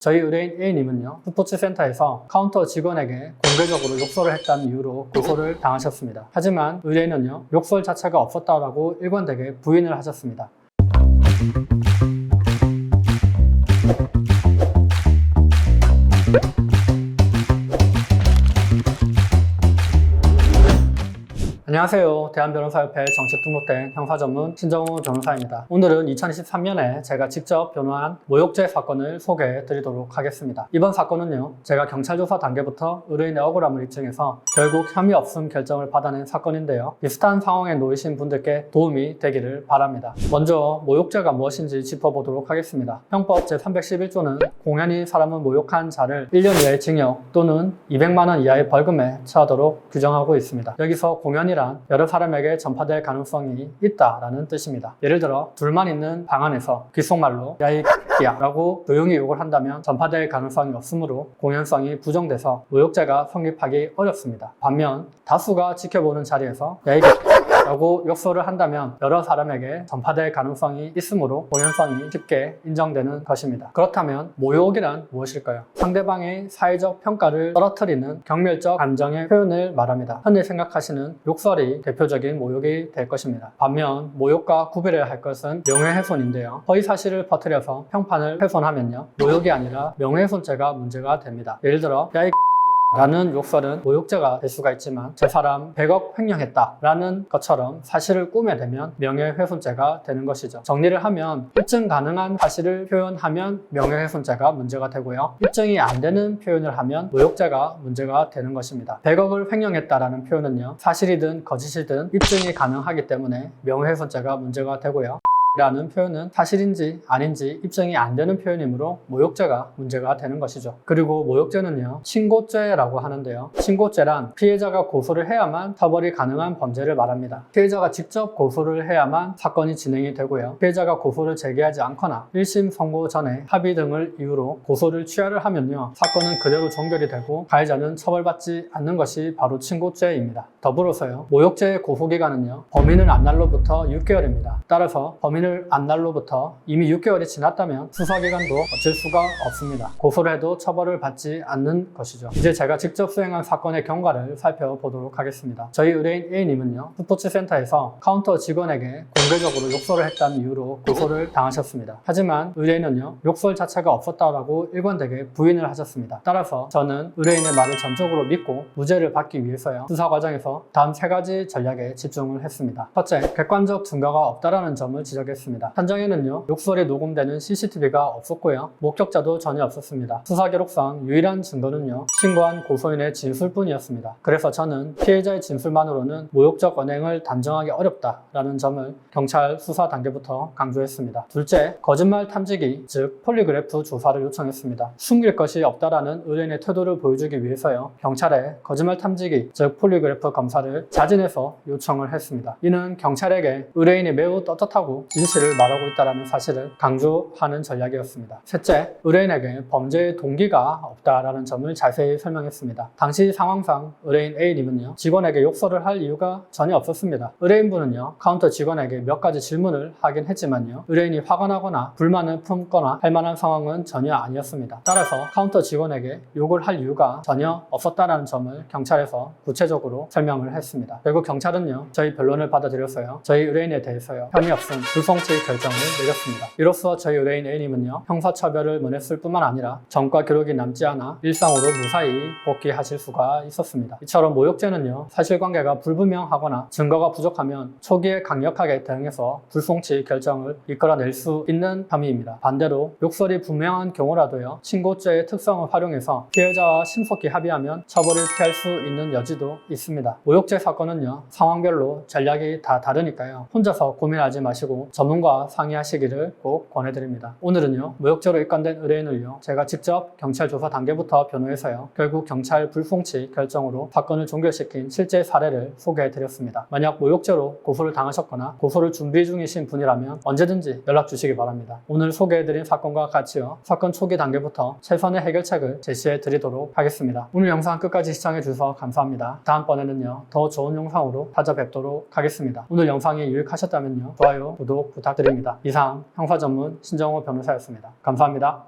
저희 의뢰인 A님은요, 스포츠센터에서 카운터 직원에게 공개적으로 욕설을 했다는 이유로 고소를 당하셨습니다. 하지만 의뢰인은요, 욕설 자체가 없었다라고 일관되게 부인을 하셨습니다. 안녕하세요. 대한변호사협회 정식 등록된 형사전문 신정우 변호사입니다. 오늘은 2023년에 제가 직접 변호한 모욕죄 사건을 소개해 드리도록 하겠습니다. 이번 사건은요, 제가 경찰 조사 단계부터 의뢰인의 억울함을 입증해서 결국 혐의 없음 결정을 받아낸 사건인데요. 비슷한 상황에 놓이신 분들께 도움이 되기를 바랍니다. 먼저 모욕죄가 무엇인지 짚어보도록 하겠습니다. 형법 제311조는 공연히 사람을 모욕한 자를 1년 이하의 징역 또는 200만 원 이하의 벌금에 처하도록 규정하고 있습니다. 여기서 공연이란 여러 사람에게 전파될 가능성이 있다라는 뜻입니다. 예를 들어 둘만 있는 방 안에서 귓속말로 야이 X야 라고 조용히 욕을 한다면 전파될 가능성이 없으므로 공연성이 부정돼서 모욕죄가 성립하기 어렵습니다. 반면 다수가 지켜보는 자리에서 야이 라고 욕설을 한다면 여러 사람에게 전파될 가능성이 있으므로 공연성이 쉽게 인정되는 것입니다. 그렇다면 모욕이란 무엇일까요? 상대방의 사회적 평가를 떨어뜨리는 경멸적 감정의 표현을 말합니다. 흔히 생각하시는 욕설이 대표적인 모욕이 될 것입니다. 반면 모욕과 구별해야 할 것은 명예훼손인데요. 허위사실을 퍼뜨려서 평판을 훼손하면요, 모욕이 아니라 명예훼손죄가 문제가 됩니다. 예를 들어 야이 라는 욕설은 모욕죄가 될 수가 있지만 저 사람 100억 횡령했다 라는 것처럼 사실을 꾸며대면 명예훼손죄가 되는 것이죠. 정리를 하면 입증 가능한 사실을 표현하면 명예훼손죄가 문제가 되고요, 입증이 안 되는 표현을 하면 모욕죄가 문제가 되는 것입니다. 100억을 횡령했다라는 표현은요, 사실이든 거짓이든 입증이 가능하기 때문에 명예훼손죄가 문제가 되고요, 라는 표현은 사실인지 아닌지 입증이 안 되는 표현이므로 모욕죄가 문제가 되는 것이죠. 그리고 모욕죄는요, 신고죄라고 하는데요, 신고죄란 피해자가 고소를 해야만 처벌이 가능한 범죄를 말합니다. 피해자가 직접 고소를 해야만 사건이 진행이 되고요, 피해자가 고소를 제기하지 않거나 1심 선고 전에 합의 등을 이유로 고소를 취하를 하면요, 사건은 그대로 종결이 되고 가해자는 처벌받지 않는 것이 바로 신고죄입니다. 더불어서요, 모욕죄의 고소기간은요, 범인을 안 날로부터 6개월입니다. 따라서 범인을 안 날로부터 이미 6개월이 지났다면 수사기간도 어쩔 수가 없습니다. 고소를 해도 처벌을 받지 않는 것이죠. 이제 제가 직접 수행한 사건의 경과를 살펴보도록 하겠습니다. 저희 의뢰인 A님은요, 스포츠센터에서 카운터 직원에게 공개적으로 욕설을 했다는 이유로 고소를 당하셨습니다. 하지만 의뢰인은요, 욕설 자체가 없었다라고 일관되게 부인을 하셨습니다. 따라서 저는 의뢰인의 말을 전적으로 믿고 무죄를 받기 위해서요, 수사 과정에서 다음 3가지 전략에 집중을 했습니다. 첫째, 객관적 증거가 없다라는 점을 지적했습니다. 현장에는요, 욕설이 녹음되는 CCTV가 없었고요, 목격자도 전혀 없었습니다. 수사 기록상 유일한 증거는요, 신고한 고소인의 진술뿐이었습니다. 그래서 저는 피해자의 진술만으로는 모욕적 언행을 단정하기 어렵다라는 점을 경찰 수사 단계부터 강조했습니다. 둘째, 거짓말 탐지기, 즉 폴리그래프 조사를 요청했습니다. 숨길 것이 없다라는 의뢰인의 태도를 보여주기 위해서요, 경찰에 거짓말 탐지기, 즉 폴리그래프 검사를 자진해서 요청을 했습니다. 이는 경찰에게 의뢰인이 매우 떳떳하고 진실을 말하고 있다는 사실을 강조하는 전략이었습니다. 셋째, 의뢰인에게 범죄의 동기가 없다라는 점을 자세히 설명했습니다. 당시 상황상 의뢰인 A님은요, 직원에게 욕설을 할 이유가 전혀 없었습니다. 의뢰인분은요, 카운터 직원에게 몇 가지 질문을 하긴 했지만요, 의뢰인이 화가 나거나 불만을 품거나 할 만한 상황은 전혀 아니었습니다. 따라서 카운터 직원에게 욕을 할 이유가 전혀 없었다는 점을 경찰에서 구체적으로 설명을 했습니다. 결국 경찰은요, 저희 변론을 받아들였어요. 저희 의뢰인에 대해서요, 혐의 없음, 불송치 결정을 내렸습니다. 이로써 저희 의뢰인 A님은요, 형사처벌을 면했을 뿐만 아니라 전과 기록이 남지 않아 일상으로 무사히 복귀하실 수가 있었습니다. 이처럼 모욕죄는요, 사실관계가 불분명하거나 증거가 부족하면 초기에 강력하게 대응해서 불송치 결정을 이끌어낼 수 있는 혐의입니다. 반대로 욕설이 분명한 경우라도요, 신고죄의 특성을 활용해서 피해자와 신속히 합의하면 처벌을 피할 수 있는 여지도 있습니다. 모욕죄 사건은요, 상황별로 전략이 다 다르니까요, 혼자서 고민하지 마시고 전문가와 상의하시기를 꼭 권해드립니다. 오늘은요, 모욕죄로 입건된 의뢰인을요, 제가 직접 경찰 조사 단계부터 변호해서요, 결국 경찰 불송치 결정으로 사건을 종결시킨 실제 사례를 소개해드렸습니다. 만약 모욕죄로 고소를 당하셨거나 고소를 준비 중이신 분이라면 언제든지 연락 주시기 바랍니다. 오늘 소개해드린 사건과 같이요, 사건 초기 단계부터 최선의 해결책을 제시해드리도록 하겠습니다. 오늘 영상 끝까지 시청해주셔서 감사합니다. 다음번에는요, 더 좋은 영상으로 찾아뵙도록 하겠습니다. 오늘 영상이 유익하셨다면요, 좋아요, 구독 부탁드립니다. 이상 형사 전문 신정우 변호사였습니다. 감사합니다.